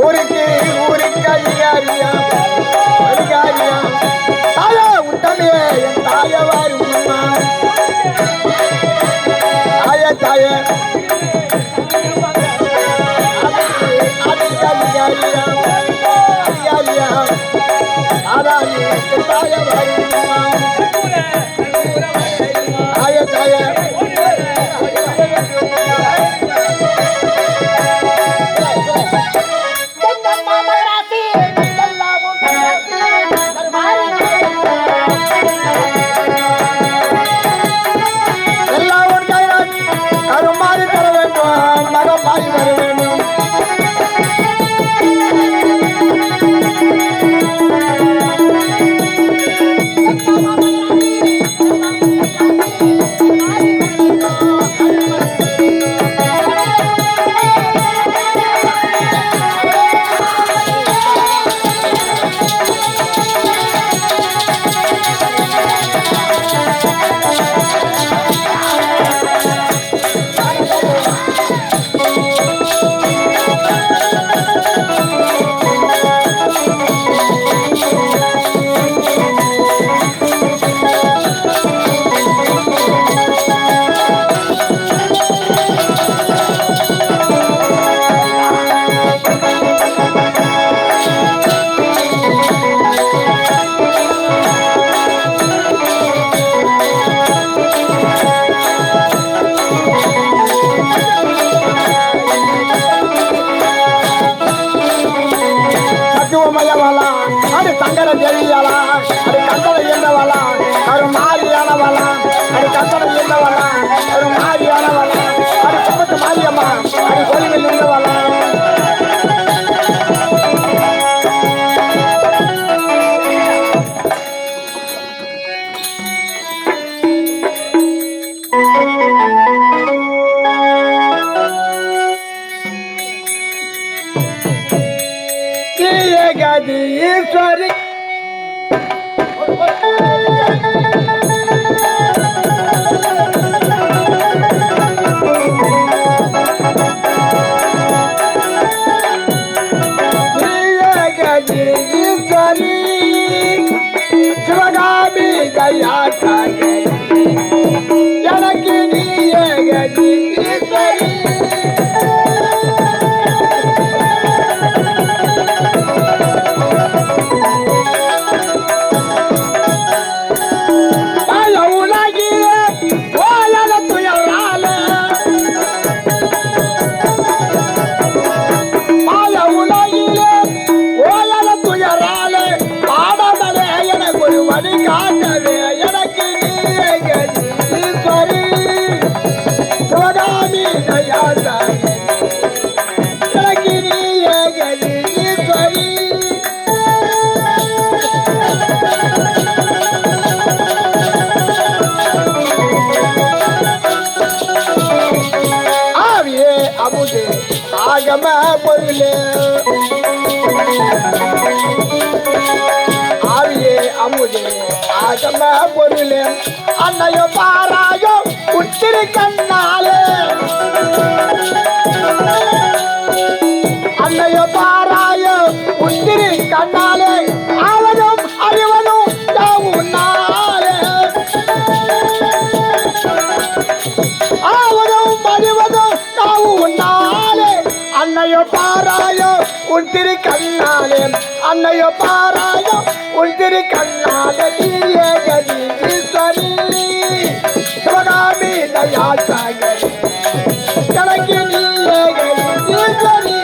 ஊருக்கு ஊருக்கு அதிகாரியா அதிகாரியா தாயா உத்தமையே என் தாயவாரு தாய தாய அதிகாரியா அதிகாரியா ஆதாரி தாயவாரு தாய தாய கண்டன தேவியாளா அது கண்டன என்னவாளா அது மாரியானவாளா அது கண்டன என்னவாளா அது மாரியானவாளா அது குப்பத்து மாரியம்மா அது கோயிலில் இருந்தவாளா ஈஸ்வரி சிவகாமி தயா எனக்கு நீயே கதி ஈஸ்வரி ஆகம பொருளே ஆவியே அமுதே ஆகம பொருளே அன்னையோ பாராயோ உத்திரி கண்ணாலே அன்னையோ பாராயோ உத்திரி கண்ணாலே அவனும் அறிவனும் உன்னாலே அவனும் அறிவதும் உன்னாலே அன்னையோ பாராயோ உத்திரி கண்ணாலே அன்னையோ பாராயோ உத்திரி கண்ணாலே நீயே கதி ஈஸ்வரி சிவகாமி தயா சாகரி எனக்கு நீயே கதி ஈஸ்வரி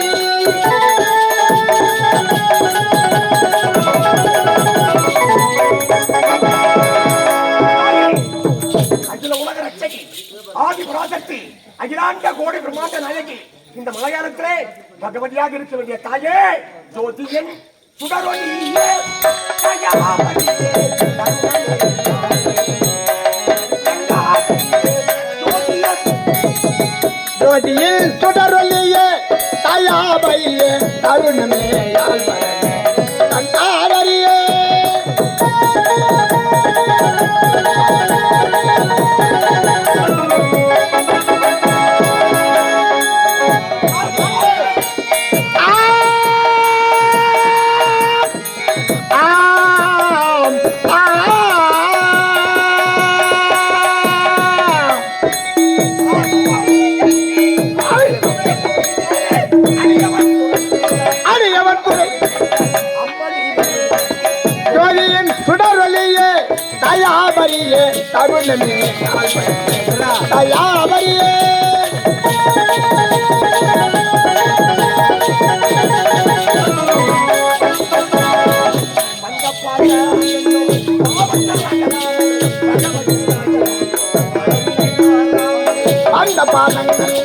அகில உலக ரட்சகி ஆதி பராசக்தி அகிலாண்ட கோடி பிரம்மாண்ட நாயகி இந்த மலையாளத்திலே பகவதியாக இருக்க வேண்டிய தாயே ஜோதியன் சுடரொலியே ஜோதியில் சுடரொலியே தயாபையே தருணமே தந்தாரியே அவரியே அந்த பாதங்கள்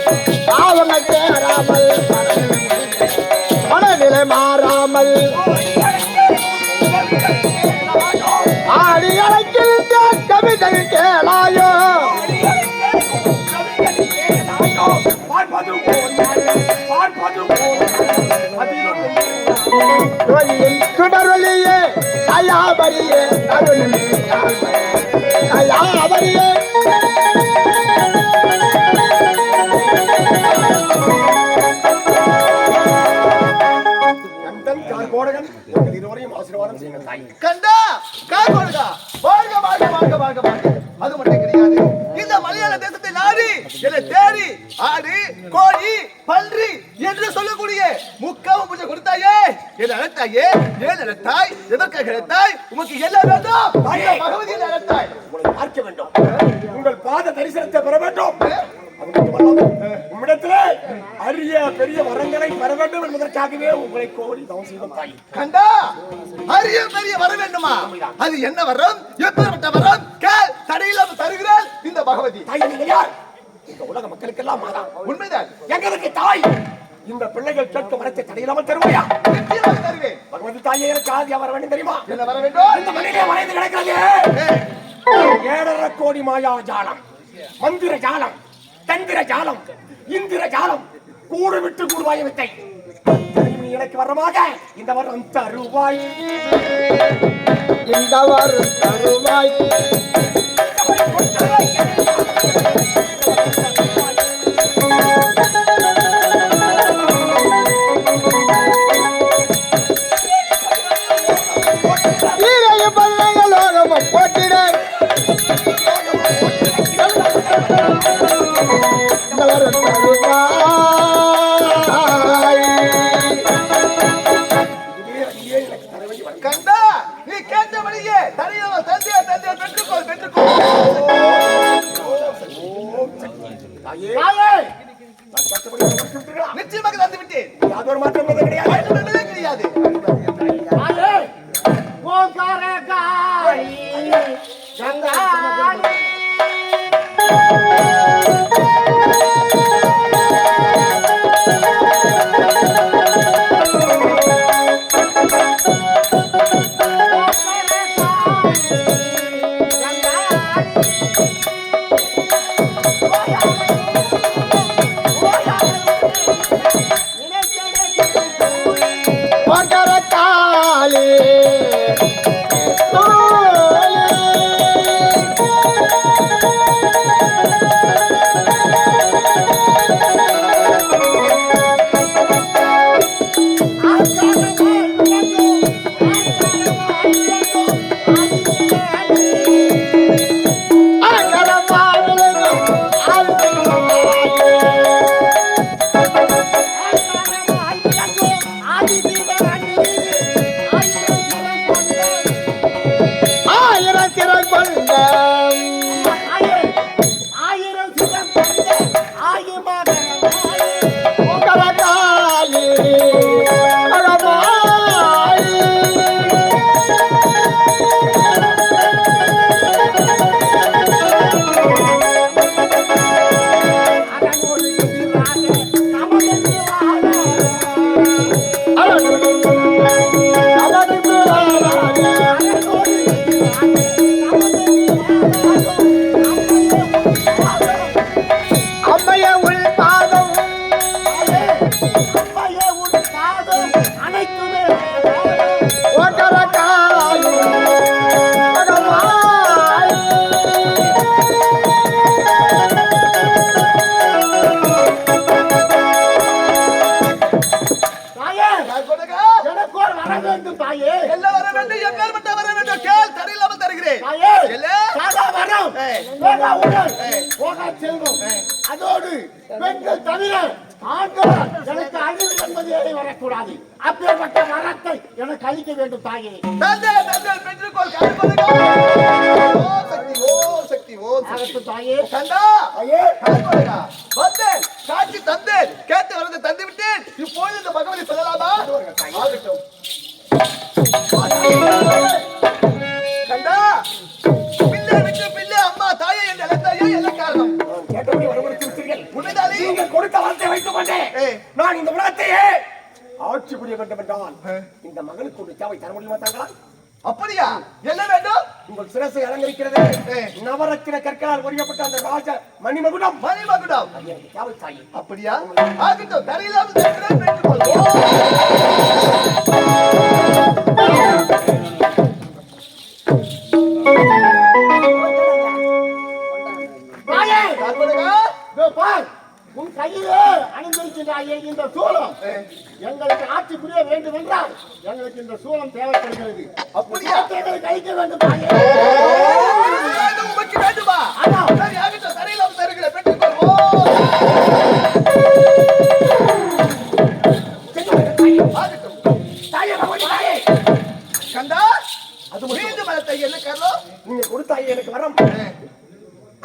பாவங்கள் சேராமல் மனநிலை மாறாமல் ஆடி அழைக்கின்ற கவிதை கேளாயோ சுடரொலியே கயாபரியே கயாபரியே கண்டா கால்கோடுகா வாழ்க வாழ்க வாழ்க வாழ்க வாழ்க. அது மட்டும் கிடையாது, இந்த மலையாள தேசத்தை நாடி என்னை தேடி ஆடு கோழி பன்றி என்று சொல்லக்கூடிய முக்காவும் பூஜை கொடுத்தாயே, என்னை அழைத்தாயே, ஏன் அழைத்தாய், எதற்காக அழைத்தாய், உமக்கு என்ன வேண்டும், பகவதி அழைத்தாய், உங்களை பார்க்க வேண்டும், உங்கள் பாத தரிசனத்தை பெற வேண்டும், உம்மிடத்திலே அரிய பெரிய வரங்களை பெற வேண்டும் என்பதற்காகவே உங்களை கோரி தவம் செய்தோம் தாய். கண்டா அரிய பெரிய வர வேண்டுமா? அது என்ன வரம், எப்பேற்பட்ட வரம்? கேள், தடையில்லாம தருகிறாள் இந்த பகவதி. தாய் நீங்க யார்? இந்த உலக மக்களுக்கெல்லாம் மாதா. உண்மைதான். எங்களுக்கு தாய், இந்த பிள்ளைகள் கேட்க வரத்தை தடையில்லாமல் தருவாயா? நிச்சயமாக தருவேன். பகவதி தாயே, எனக்கு ஆதியா வர வேண்டும் தெரியுமா? என்ன வர வேண்டும்? இந்த மண்ணிலே மறைந்து கிடக்கிறது 7.5 கோடி மாயா ஜாலம், மந்திர ஜாலம், தந்திர ஜாலம், இந்திர ஜாலம், கூடு விட்டு கூடுவாய வித்தை. நீ எனக்கு வரமாக இந்த வரம் தருவாய், இந்த வரம் தருவாய். ஈரைய பல்லைகளோகமும் போட்டிட இந்த வரம் தருவாய். கண்டா நீ கேட்ட வழியே தடையில்லாமல் தந்தையா தந்தையா பெற்றுக்கொள் பெற்றுக்கொள். தாயே, தாயே, நான் கஷ்டப்பட்டு உங்களுக்கு விட்டுறா. நிச்சயமாக தந்து விட்டேன். யாதொரு மாற்றம் கிடையாது. மாற்றம் என்பதே கிடையாது. தாயே, ஓங்காரகாரி கங்காரி ஓங்காரகாரி அதோடு பெண்கள் தவிர ஆண்டவன் எனக்கு அழிவு என்பதே வரக்கூடாது. அப்பேற்பட்ட வரத்தை எனக்கு அளிக்க வேண்டும் தாயே. தந்தை தந்தை பெற்றுக்கொள் கால்படுகா. ஓ சக்தி ஓ சக்தி ஓ அகத்து தாயே. கண்டா ஐயே கால்படுகா. வந்தேன் காட்சி தந்தேன் கேட்டு வரதை தந்து விட்டேன். இப்போது இந்த பகவதி சொல்லலாமா? ஆகட்டும். கண்டா பிள்ளை விட்டு பிள்ளை அம்மா தாயே என்று அழைத்தாயே என்ன காரணம்? கேட்டபடி வரவழைத்து விட்டீர்கள். உண்மைதானே? நீங்கள் கொடுத்த வார்த்தை வைத்துக் கொண்டே நான் இந்த உலகத்தையே ஆட்சி புரிய வேண்டும் என்றால் இந்த மகனுக்கு ஒரு தேவை தர முடியுமா தாங்களா? அப்படியா? என்ன வேண்டும்? உங்கள் சிரசை அலங்கரிக்கிறது நவரத்தின கற்களால் பொறிக்கப்பட்ட அந்த ராஜ மணிமகுடம் மணிமகுடம் அது எனக்கு தேவை தாயே. அப்படியா? ஆகட்டும் தரையிலாவது பெற்றுக்கொள்வோம். தாயே, கால்படுகா. இதோ பார், உன் கையிலே அணிந்திருக்கிறாயே இந்த சூலம் எங்களுக்கு ஆட்சி புரிய வேண்டும் என்றால் எங்களுக்கு இந்த சூலம் தேவைப்படுகிறது. அப்படியா? எங்களுக்கு அளிக்க வேண்டும் தாயே. இது உமக்கு வேண்டுமா? ஆமாம். சரி ஆகட்டும் தரையிலாவது தருகிறேன் பெற்றுக்கொள்வோம். ஆகட்டும். தாயே பகவதி தாயே, கண்டா அது மீண்டும் மரத்தை என்ன காரணம்? நீங்க கொடுத்தாயே எனக்கு வரம்.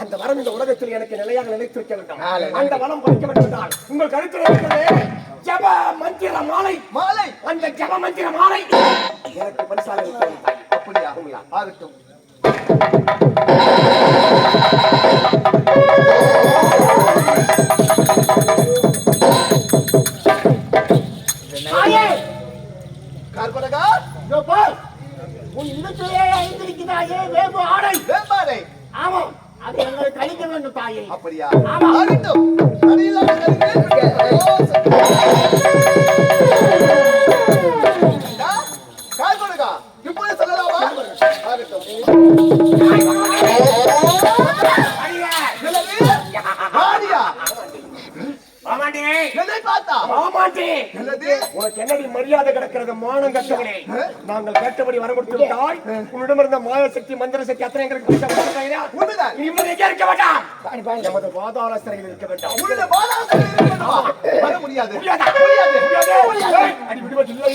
அந்த வரம் இந்த உலகத்தில் எனக்கு நிலையாக நிலைத்திருக்க வேண்டும். அந்த வரம் பறிக்க வேண்டும் என்றால் உங்கள் கருத்தில் இருக்கிறது ஜப மந்திர மாலை. மாலை அந்த ஜப மந்திர மாலை எனக்கு பரிசாக இருக்கிறது. அப்படியா? ஆகட்டும். தாயே, கால்படுகா. இதோ பார், உன் இடுப்பிலே அணிந்திருக்கிறாயே வேம்பு ஆடை. வேம்பாடை. ஆமாம், அது எங்களுக்கு அளிக்க வேண்டும் தாயே. அப்படியா? ஆமாம். ஆகட்டும் தரையிலாவது தருகிறேன் பெற்றுக்கொள்வோம். கண்டா கால்படுகா. இப்போது சொல்லலாமா? ஆகட்டும். என்னது? ஆடியா? ஆமாண்டி என்னை பார்த்தா? ஆமாண்டி என்னது? உனக்கு என்னடி மரியாதை கிடக்கிறது மானம் கட்டவனே? நாங்கள் கேட்டபடி வர கொடுத்து விட்டால் உன்னிடமிருந்த மாய சக்தி மந்திர சக்தி அத்தனை எங்களுக்கு பரிசா கொடுத்தாயா? உண்மைதான். இனிமேல் எங்கே இருக்க வேண்டாம், நமது பாதாள சிறையில் இருக்க வேண்டாம். உன்னுடைய பாலாசனை இருக்க வேண்டுமா? வர முடியாது. முடியாதா? முடியாது. முடியாது. அடி விடுவதில்லை.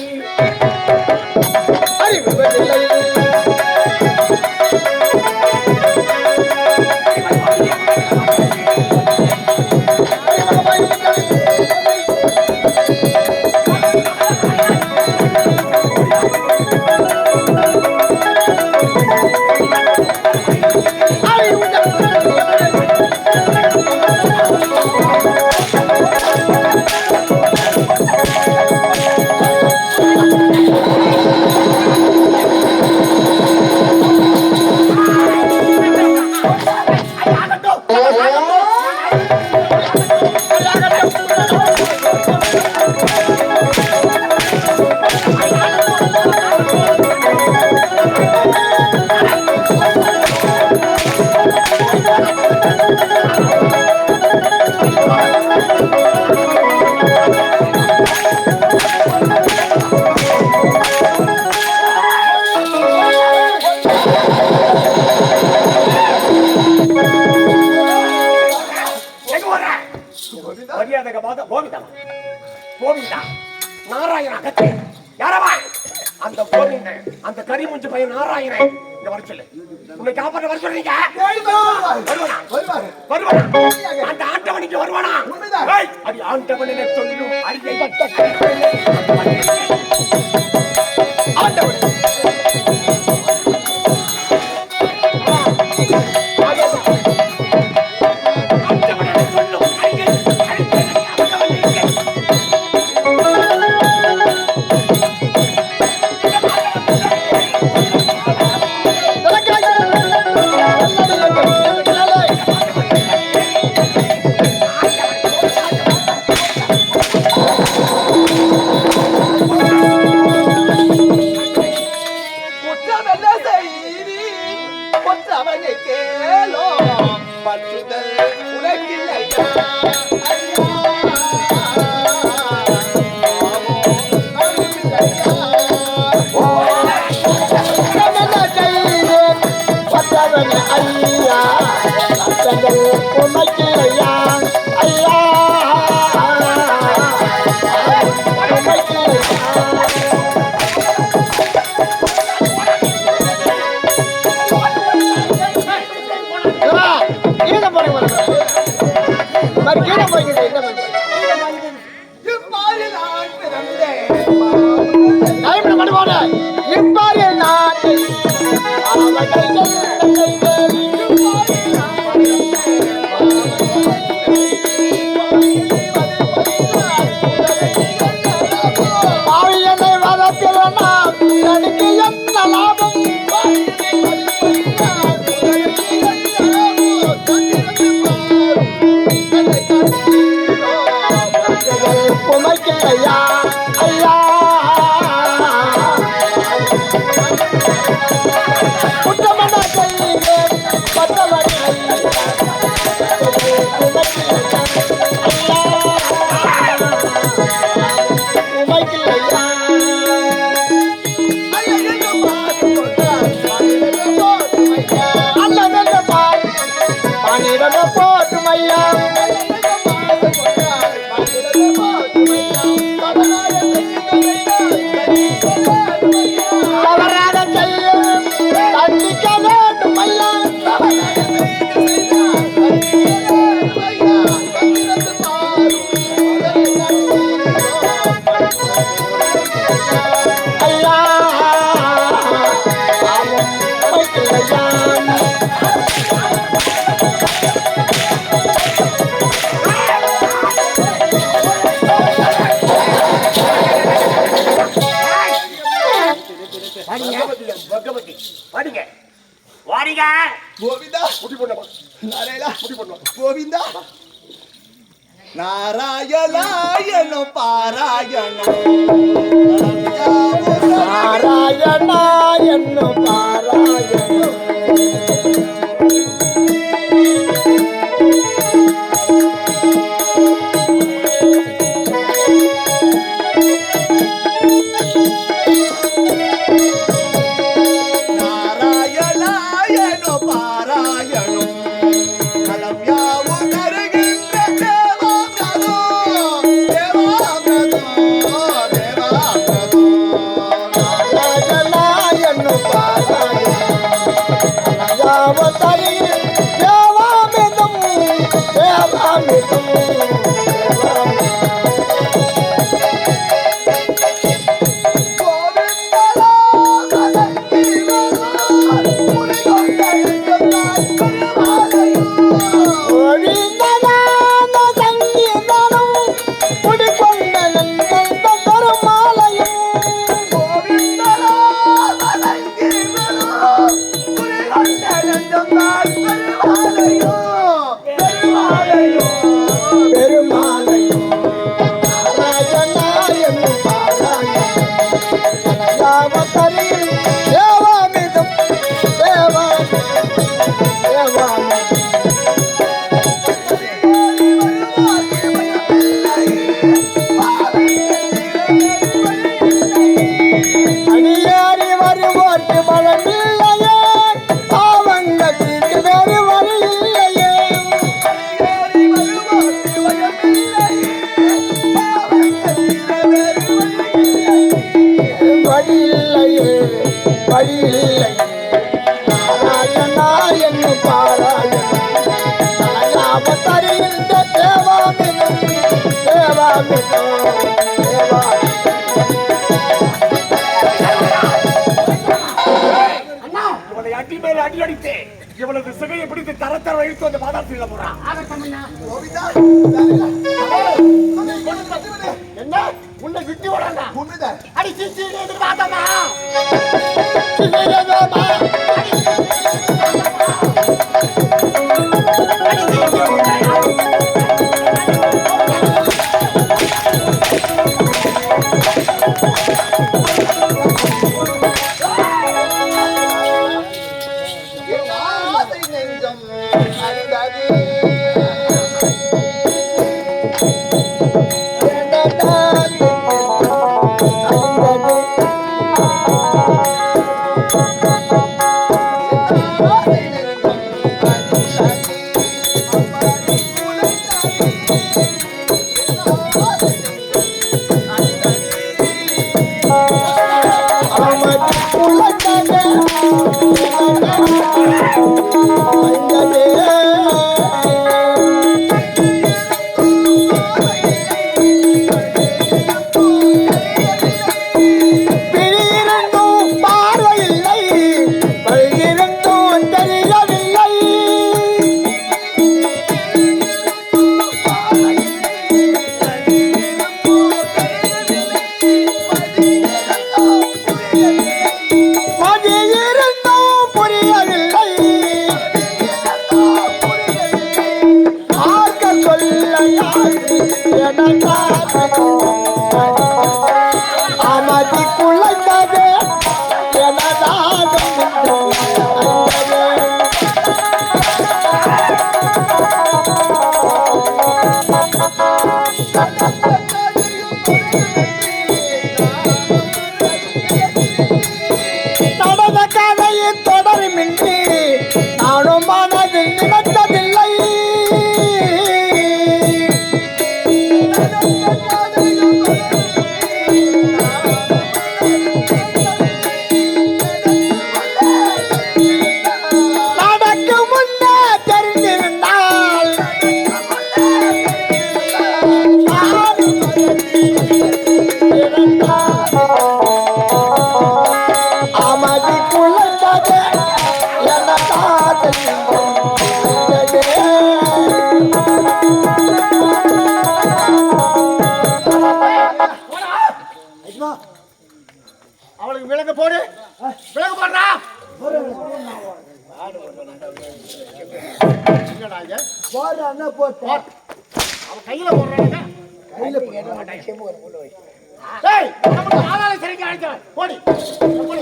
மரியாதை கோவிந்தா கோவிந்தா நாராயண அகத்தே யாரவா? அந்த கோவிந்தன் அந்த கரிமுஞ்சு பையன் நாராயணன் இந்த வர சொல்லு. உன்னை காப்பாற்ற வர சொல்றீங்க. வருவாரு. வருவானா? அந்த ஆண்டவனுக்கு வருவானா? உண்மைதான். ஏய், அடி ஆண்டவன் என சொல்லும் அடியை ஆண்டவன் Thank you. போய்கிறேன் என்ன பண்றது? இம்மாயில் நான் பிறந்தேன் கைப்பிடி மடுவானே இப்பாரி நாட்டை பாவியனை வளர்க்கிறனா எனக்கு என்ன லாபம் குமைக்கையா ஐயா குற்றமன செய்கிறேன் பத்தவனை போட்டுமையா தவறாக செய்யும் தண்டிக்க வேண்டும் ஐயா ஐயா பகவதி வாடிங்க வாடிங்க கோவிந்தா முடி பண்ணமா நாராயணா முடி பண்ணுவோம் கோவிந்தா நாராயணாயண பாராயணம் பாராயணா என்ன பாராயணம் நாராயணாயண பாராயணம் நலம் யாவும் தருகின்ற தேவாமிரதோ தேவாமிரதோ தேவாமிரதோ பாராயணா என்ன பாராயணம் யாவதரில் தேவாமிர்தம் தேவாமிர்தம் ஒழிந்ததான சங்கீதனும் குடிக்கொண்ட நங்கள் பெருமாளையும் பெருமாளையும் நாராயணா என்னும் பாராயணம் யாவதரில் தேவாமிர்தம் தேவாமிர்தம் அடியாரி வருவோர்க்கு பலமில்லையே பாவங்களுக்கு வேறு வழி இல்லையே வழி இல்லையே வழி இல்லையே நாராயணா என்னும் பாராயணம் யாவதறிந்த தேவாமிர்தம் தேவாமிர்தம் தேவாமிர்தம் இவனை அடி மேல அடி அடித்து இவனது சிகையை பிடித்து தரத்தர இழுத்து வந்து பாதாளத்தில் போறான் என்ன உன்னை விட்டு விடண்டா உண்மைதான் அடி சிச்சி எதிர்பார்த்தமா சிவரேதோமா ஆசை நெஞ்சம் அறிந்தது ஆசை நெஞ்சம் அமைதி குலைந்தது எனதாக நடந்த கதையின் தொடருமின்றி நானும் மனதில் நினைத்ததில்லை. நடக்கு முன்னே தெரிந்திருந்தால் அமைதி குலைந்தது எனதாக அவளுக்கு விலங்கு போடு, விலங்கு போடுறா. என்னடா இது? அவன் கையில போடுறாங்க. டேய், நமக்கு ஆளாளை சரிக்கு அழைச்சவன். போடி. போடி.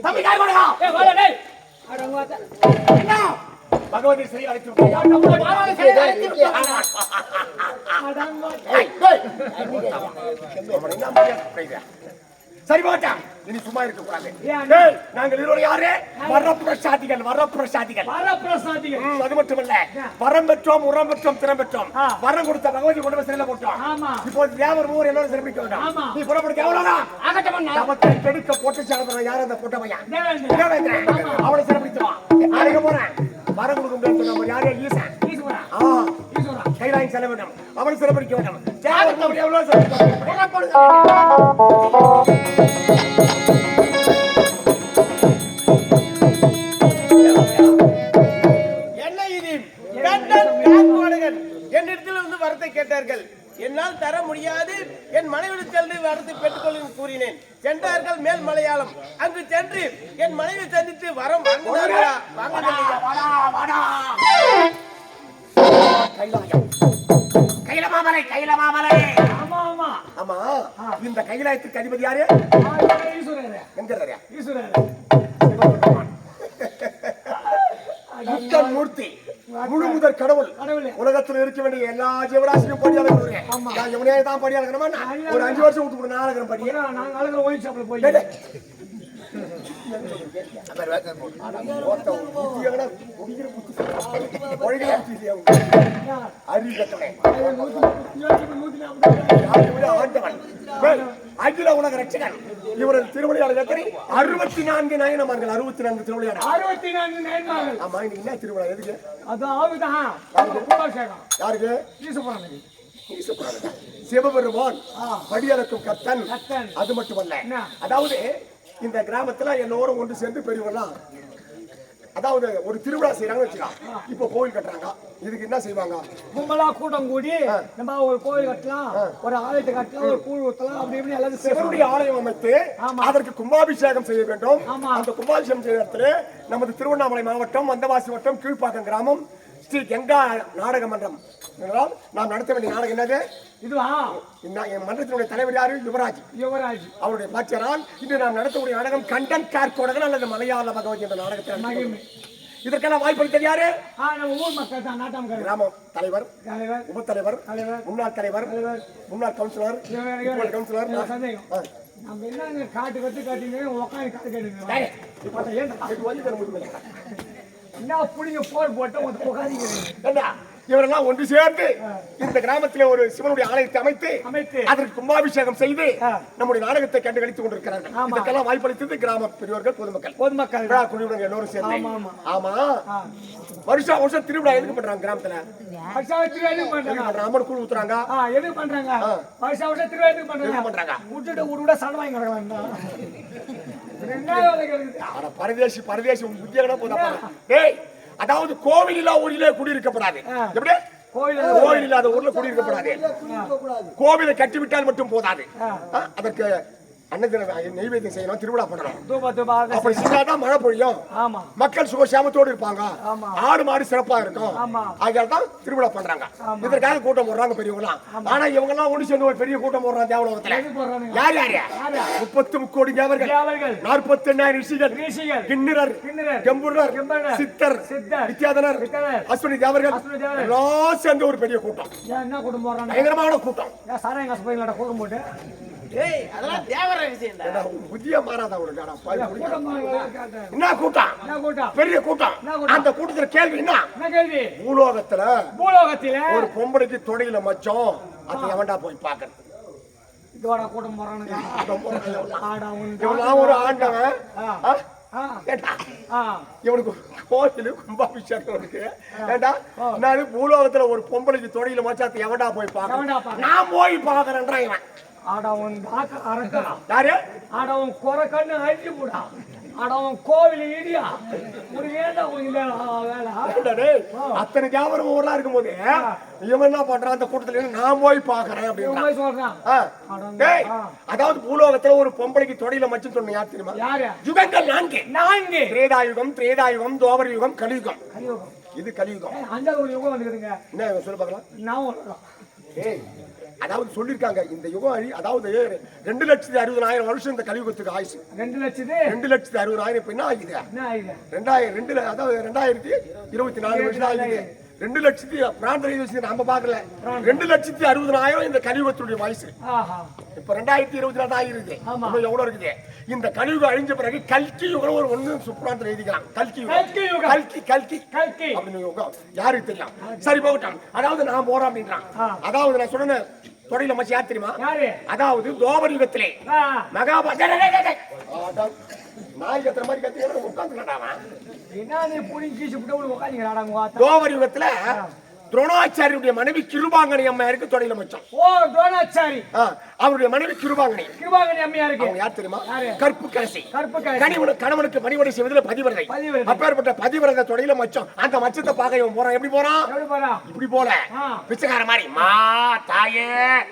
தம்பி காய் கொடுங்க. என்ன? பகவதி சரி அழைத்து விட்டாயா? ஆளாளை சரிக்கு அழைத்து விட்டான். ஏய், டேய். அவனை என்ன மரியாதை கொடுக்குறீங்க? சரி போட்டான், இனி சும்மா இருக்க கூடாது. டேய், நாங்கள் இருவரும் யாரு? வரப்பிரசாதிகள். அது மட்டுமல்ல, வரம் பெற்றோம், உரம் பெற்றோம், திறம் பெற்றோம். வரம் கொடுத்த பகவதி கொண்டு போய் சிறையில போட்டோம். இப்போ தேவர் மூவர் எல்லாரும் சிறப்பிக்க வேண்டாம். நீ புறப்படுக்க எவ்வளவுதான் தவத்தை கெடுக்க போட்டு சாப்பிடுற யார் அந்த போட்டவையா? அவளை சிறப்பித்துவான். நாளைக்கு போறேன். வரம் கொடுக்க முடியாது நம்ம யாரே ஈசன். கைலாயம் செல்ல வேண்டும். அவனை சிறப்பிக்க வேண்டும். தேவர் எவ்வளவு சிறப்பிக்க என்ன இது? கண்டன் காக்கோடுகள் என்னிடத்தில் வந்து வரத்தை கேட்டார்கள். என்னால் தர முடியாது, என் மனைவியில் சென்று வரத்தை பெற்றுக்கொள்ள கூறினேன். சென்றார்கள் மேல் மலையாளம். அங்கு சென்று என் மனைவி சந்தித்து வரம் வாங்கினார்களா? கைலமாமலை. ஆமா, இந்த கைலாயத்துக்கு அதிபதி யாரு? முத்தன் மூர்த்தி, முழு முதற் கடவுள். உலகத்தில் இருக்க வேண்டிய எல்லா ஜீவராசியும் படியாளர்கள். நான் எவனே தான் படியாளர்களமா? ஒரு 5 வருஷம் விட்டு கூட நாலு படி. அகில உலக ரட்சகன் இவரது திருவிளையாடல் எத்தனை? 64 நயனமார்கள். 64 திருவிளையாடல். 64 நயன்மார்கள். ஆமா, இன்னைக்கு என்ன திருவிழா? எதுக்கு? யாருக்கு? சிவபெருமான் படியளக்கும் கத்தன். அது மட்டுமல்ல, அதாவது இந்த கிராமத்துல எல்லோரும் ஒன்று சேர்ந்து பெரியவெல்லாம், அதாவது ஒரு திருவிழா செய்யறாங்க வச்சுக்கா. இப்ப கோவில் கட்டுறாங்க. இதுக்கு என்ன செய்வாங்க? கும்பலா கூட்டம் கூடி நம்ம ஒரு கோவில் கட்டலாம், ஒரு ஆலயத்தை கட்டலாம், ஒரு கூழ் ஊத்தலாம், அப்படி இப்படி எல்லாரும் சிவனுடைய ஆலயம் அமைத்து அதற்கு கும்பாபிஷேகம் செய்ய வேண்டும். அந்த கும்பாபிஷேகம் செய்ய இடத்துல நமது திருவண்ணாமலை மாவட்டம் வந்தவாசி வட்டம் கீழ்ப்பாக்கம் கிராமம் ஸ்ரீ கங்கா நாடக மன்றம் நாம் நடத்த வேண்டிய நாடகம் என்னது? இதுவா? என் மன்றத்தினுடைய தலைவர் யாரு? யுவராஜ். அவருடைய பாச்சியரால் இன்று நாம் நடத்தக்கூடிய நாடகம் கண்டன் கார்கோடகன் அல்லது மலையாள பகவதி என்ற நாடகத்தில். இதற்கெல்லாம் வாய்ப்பு யாரு? ஊர் மக்கள் தான். நாட்டம் கிராம தலைவர், உப தலைவர், முன்னாள் தலைவர், முன்னாள் கவுன்சிலர், கவுன்சிலர். நம்ம என்ன காட்டு கட்டு காட்டிங்க உட்காந்து காட்டு கேட்டுங்க. என்ன புடிங்க போர் போட்டு உட்காந்து இவரெல்லாம் ஒன்று சேர்ந்து இந்த கிராமத்திலே ஒரு சிவனுடைய ஆலயத்தை அமைத்து அதற்கு கும்பாபிஷேகம் செய்து நம்முடைய நாடகத்தை கண்டு கழித்துக் கொண்டிருக்கிறார்கள். இதற்கெல்லாம் வாய்ப்பளித்தது கிராம பெரியவர்கள், பொதுமக்கள் குழுவுடன் எல்லோரும் சேர்ந்து. ஆமா, வருஷம் திருவிழா எதுக்கு பண்றாங்க? கிராமத்துல அம்மன் கூழ் ஊத்துறாங்க. எதுக்கு பண்றாங்க? வருஷம் திருவிழா எதுக்கு பண்றாங்க? விட்டுட்டு ஊருட சண்டை வாங்கி கிடக்கலாம். பரதேசி புத்தியா போதா? அதாவது கோவில் இல்லா ஊரிலே குடியிருக்கப்படாது. எப்படி? கோவில் இல்லாத ஊர்ல குடியிருக்கப்படாது. கோவிலை கட்டிவிட்டால் மட்டும் போதாது, அதற்கு அன்னதான நெய்வேத்தியம் செய்யணும், திருவிழா பண்ணணும். தூப தூபாக அப்படி செஞ்சாதான் மழை பொழியும், ஆமா மக்கள் சுகசாமத்தோடு இருப்பாங்க, ஆமா. ஆடு மாடு சிறப்பா இருக்கும். ஆமா. அதனால தான் திருவிழா பண்றாங்க. இதற்காக கூட்டம் போடுறாங்க பெரியவங்களாம். ஆனா இவங்க எல்லாம் ஒண்ணு சேர்ந்து ஒரு பெரிய கூட்டம் போடுறாங்க தேவலோகத்துல. யார் யாரு? 33 கோடி தேவர்கள், 48,000 ரிஷிகள், கிண்ணறர், கெம்புரர், சித்தர், வித்யாதரர், அஸ்வினி தேவர்கள் எல்லாம் சேர்ந்து ஒரு பெரிய கூட்டம். என்ன கூட்டம் போடுறாங்க? பயங்கரமான கூட்டம். சாராயம் காசு போய் கூட்டம் போட்டு ஏய் அதெல்லாம் தேவர விஷயம் ஏடா, புதிய மாறாத அவனுக்கு. அடா, பாவி. கூட்டம் என்ன கூட்டம்? என்ன கூட்டம்? பெரிய கூட்டம். அந்த கூட்டத்துல கேள்வி என்ன? என்ன கேள்வி? பூலோகத்தில ஒரு பொம்பளைக்கு தொடையில மச்சம், அது எவன்டா போய் பாக்குறது? இதோட கூட்டம் போறானுங்க. ஆடா உன் இவெல்லாம் ஒரு ஆண்டவன். ஆ. ஆ. கேட்டா ஆ. இவனுக்கு கோயில் கும்பாபிஷேகம் இருக்கு. ஏண்டா நான் பூலோகத்துல ஒரு பொம்பளைக்கு தொடையில மச்சாத்து எவன்டா போய் எவன்டா பாக்குறேன்? பாக்குறேன்? நான் போய் பாக்குறேன்றா இவன். ஆடவன் அரக்கா, யாரு? ஆடவன் குறை கண்ணு அழிச்சு போடா, ஆடவன் கோவில் இடியா, ஒரு வேலை வேலை. ஏண்டா டேய், அத்தனை வியாபாரம் ஊர்லாம் இருக்கும்போது இவன் என்ன பண்றான்? அந்த கூட்டத்துல நான் போய் பாக்குறேன் அப்படின்னு சொல்றான். டேய், அதாவது பூலோகத்துல ஒரு பொம்பளைக்கு தொடையில மச்சம் சொன்ன யார் தெரியுமா? யாரு? யுகங்கள் 4. 4. திரேதாயுகம், துவாபர யுகம், கலியுகம். கலியுகம். இது கலியுகம். அந்த ஒரு யுகம் வந்துருங்க. என்ன சொல்லு பார்க்கலாம். நான் சொல்றேன். ஏய், அதாவது சொல்லிருக்காங்க இந்த யுகம் அதாவது 2,60,000 வருஷம் இந்த கலியுகத்துக்கு ஆயுசு. 2,60,000 இப்ப என்ன ஆகுது? 2002 அதாவது 2024 வருஷம் ஆகுது. 2,00,000 பிராந்த நம்ம பாக்கல. 2,60,000 இந்த கலியுகத்துடைய வயசு. இப்ப 2024 ஆகிருது. இன்னும் எவ்வளவு இருக்குது? இந்த கலியுகம் அழிஞ்ச பிறகு கல்கி யுகம் ஒரு ஒண்ணு சுப்ராந்திர எழுதிக்கலாம். கல்கி யுகம், கல்கி அப்படின்னு யுகம் யாருக்கு தெரியும்? சரி போகட்டும். அதாவது நான் போறேன் அப்படின்றான். அதாவது நான் சொன்ன தொடையில மச்சி யார் தெரியுமா? அதாவது துவாபர யுகத்திலே மகாபாரத நாய் கத்துற மாதிரி கத்தி உட்காந்துட்டான். என்ன நீ புடிங்கி சுட்டு உட்காந்துக்கிறாங்க. துவாபர யுகத்துல துரோணாச்சாரியுடைய மனைவி கிருபாங்கனி அம்மையாருக்கு தொடையில மச்சம். ஓ, துரோணாச்சாரி. அவருடைய மனைவி கிருபாங்கனி அம்மையாருக்கு. அவங்க யார் தெரியுமா? கற்பு கரசி. கணவனுக்கு பணிவிடை செய்வதில் பதிவிரதை. அப்பேற்பட்ட பதிவிரதை தொடையில மச்சம். அந்த மச்சத்தை பார்க்க இவன் போறான். எப்படி போறான்? இப்படி போல பிச்சைக்கார மாதிரி. மா தாயே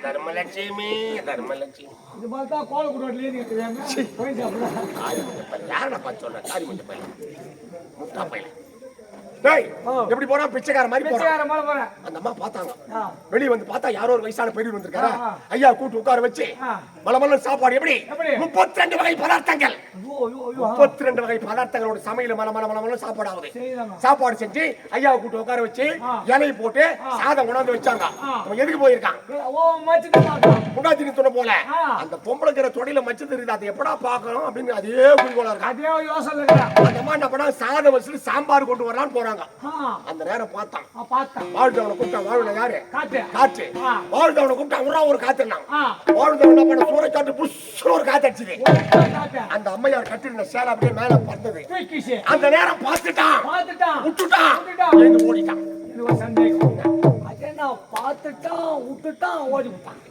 தர்மலட்சுமி, தர்மலட்சுமி. இது மாதிரி தான் கோலக்குடோட்லயே யாரடா பார்த்து சொல்ற? காரி முட்டை பையன், முட்டா பையன். எப்படி போறான்? பிச்சைக்கார மாதிரி போறான். அந்த அம்மா பார்த்தாங்க. வெளியே வந்து பார்த்தா யாரோ ஒரு வயசான பெரியவர் வந்திருக்காரு. ஐயா கூட்டு உட்கார வச்சு மலமல்ல சாப்பாடு. எப்படி? 32 வகை பதார்த்தங்கள். 32 வகை பதார்த்தங்களோட சமையல் மலமல்ல சாப்பாடு ஆகுது. சாப்பாடு செஞ்சு ஐயா கூட்டு உட்கார வச்சு இலை போட்டு சாதம் கொண்டாந்து வச்சாங்க. அவன் எதுக்கு போயிருக்கான்? முன்னாடி சொன்ன போல அந்த பொம்பளைக்கிற தொடையில மச்சு தெரியுது. அதை எப்படா பாக்கணும் அப்படின்னு அதே குறிக்கோளா இருக்கு. அதே யோசனை இருக்கு. அந்த அம்மா என்ன பண்ணா சாதம் வச்சு சாம்பார் கொண்டு வரலான்னு போறாங்க. அந்த நேரம் பார்த்தான். வாழ்ந்தவனை கூப்பிட்டான். வாழ்வுல யாரு? காற்று. வாழ்ந்தவனை கூப்பிட்டான். ஒரு காத்துனா வாழ்ந்தவன் என்ன பண்ண? சூறை காற்று புஷ்ஷு ஒரு காத்து அடிச்சுது. அந்த அம்மையார் கட்டிருந்த சேலை அப்படியே மேல பறந்தது. அந்த நேரம் பார்த்துட்டான், விட்டுட்டான், எழுந்து ஓடிட்டான். பார்த்துட்டான், விட்டுட்டான், ஓடி விட்டான்.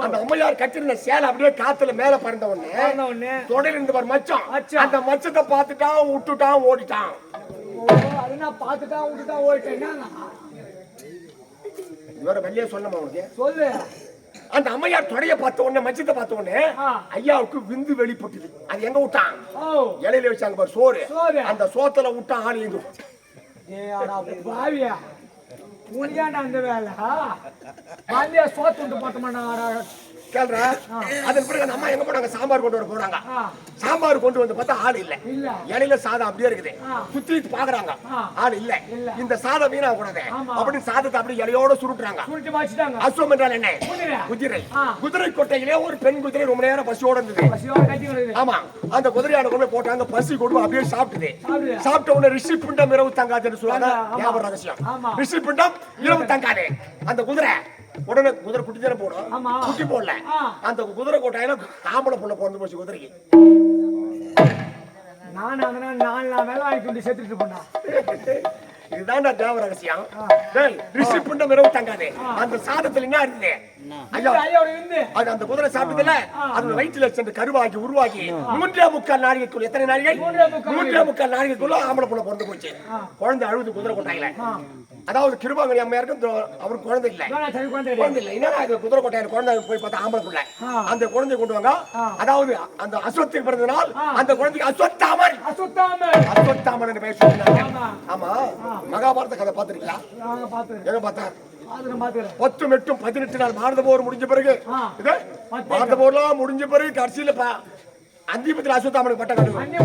அந்த அம்மையார் கட்டிருந்த சேலை அப்படியே காத்துல மேல பறந்த உடனே தொடர் இருந்து பாரு மச்சம். அந்த மச்சத்தை பார்த்துட்டான், விட்டுட்டான், ஓடிட்டான். பார்த்துட்டான், விட்டுட்டான், ஓடிட்டான். இவர வெளியே சொன்னமா உனக்கு சொல்லு. அந்த அம்மையார் தொடைய பார்த்த உடனே மச்சத்தை பார்த்த உடனே ஐயாவுக்கு விந்து வெளிப்பட்டது. அது எங்க விட்டான்? இலையில வச்சாங்க பாரு சோறு. அந்த சோத்துல விட்டான். ஆள் இருந்து பாவியா உனக்காண்ட அந்த வேலை மல்லியா சோத்து போட்ட மாட்டாங்க. கேள்றா. அதன் பிறகு அந்த அம்மா எங்க போனாங்க? சாம்பார் கொண்டு வர போறாங்க. சாம்பார் கொண்டு வந்து பார்த்தா ஆள் இல்ல. இலையில சாதம் அப்படியே இருக்குது. சுத்தி பாக்குறாங்க, ஆள் இல்ல. இந்த சாதம் வீணா கூடாது அப்படின்னு சாதத்தை அப்படியே இலையோட சுருட்டுறாங்க. அஸ்வம் என்றால் என்ன? குதிரை. குதிரை கொட்டையிலே ஒரு பெண் குதிரை ரொம்ப நேரம் பசியோட இருந்தது. ஆமா, அந்த குதிரையான கொண்டு போட்டாங்க. பசி கொண்டு அப்படியே சாப்பிட்டுது. சாப்பிட்ட உடனே ரிஷி பிண்டம் இரவு தங்காதுன்னு சொல்லுவாங்க. ஞாபகம் ரகசியம். ரிஷி பிண்டம் இரவு தங்காது. அந்த குதிரை உடனே குதிரை குட்டி தானே போடும். குட்டி போடல. அந்த குதிரை கோட்டையில ஆம்பளை புள்ள பிறந்து போச்சு குதிரைக்கு. நான் அதனால 4 வேலை வாங்கிட்டு சேர்த்துட்டு போனா. இதுதான் தேவ ரகசியம். ரிஷி பிண்டம் இரவு தங்காது. அந்த சாதத்துல என்ன இருந்தது? ஐயா ஐயோட இருந்து அது அந்த குதிரை சாப்பிட்டதுல அதோட வயிற்றுல சென்று கருவாகி உருவாகி 3.25 நாழிகைக்குள்ள எத்தனை நாழிகை 3.25 நாழிகைக்குள்ள ஆம்பளை புள்ள பிறந்து போச்சு. குழந்தை அழுது குதிரை கொட்டாயில. அதாவது கிருபாங்கனி அம்மையாருக்கு அவருக்கு குழந்தை இல்ல. குழந்தை இல்ல. என்னடா இது குதிரை கொட்டாயில குழந்தை போய் பார்த்தா ஆம்பளை புள்ள. அந்த குழந்தையை கொண்டு வாங்க. அதாவது அந்த அஸ்வத்துக்கு பிறந்த நாள் அந்த குழந்தைக்கு அஸ்வத்தாமன் என்று பெயர் சொன்னாங்க. ஆமா மகாபாரத கதை பார்த்திருக்கீங்களா? எங்க பார்த்தா 10 மெட்டும் 18 நாள் பாரத போர் முடிஞ்ச பிறகு பாரத போர்லாம் முடிஞ்ச பிறகு கடைசியில அந்திபத்தில் அஸ்வத்தாமனுக்கு பட்டம் கட்டுவாங்க.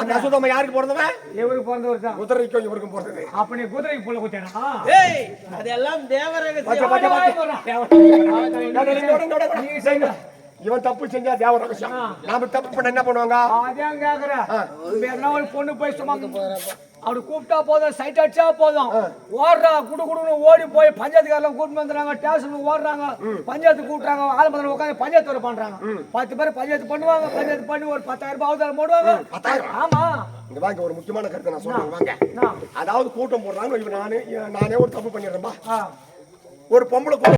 அந்த அஸ்வத்தாமன் யாருக்கு பிறந்தவன்? இவருக்கு பிறந்தவர் தான். குதிரைக்கும் இவருக்கும் பிறந்தது. அப்ப நீ குதிரைக்கு புள்ள குத்தியானா? அதெல்லாம் தேவரகசியம். இவன் தப்பு செஞ்சா தேவ ரகசியம். நாம தப்பு பண்ண என்ன பண்ணுவாங்க? அதான் கேக்குறேன். ஒரு பொண்ணு போய் சும்மா அப்படி கூப்பிட்டா போதும், சைட் அடிச்சா போதும், ஓடுறா குடு குடுன்னு ஓடி போய் பஞ்சாயத்துக்காரெல்லாம் கூப்பிட்டு வந்துடுறாங்க. ஸ்டேஷனுக்கு ஓடுறாங்க, பஞ்சாயத்து கூப்பிட்றாங்க, ஆலமதில் உட்காந்து பஞ்சாயத்து வர பண்றாங்க. 10 பேர் பஞ்சாயத்து பண்ணுவாங்க. பஞ்சாயத்து பண்ணி ஒரு 10,000 ரூபாய் அவதாரம் போடுவாங்க. 10,000? ஆமா. இங்க வாங்க, ஒரு முக்கியமான கருத்தை நான் சொல்றேன் வாங்க. அதாவது கூட்டம் போடுறாங்க. நானே ஒரு தப்பு பண்ணிடுறேன்பா. ஒரு பொம்பளை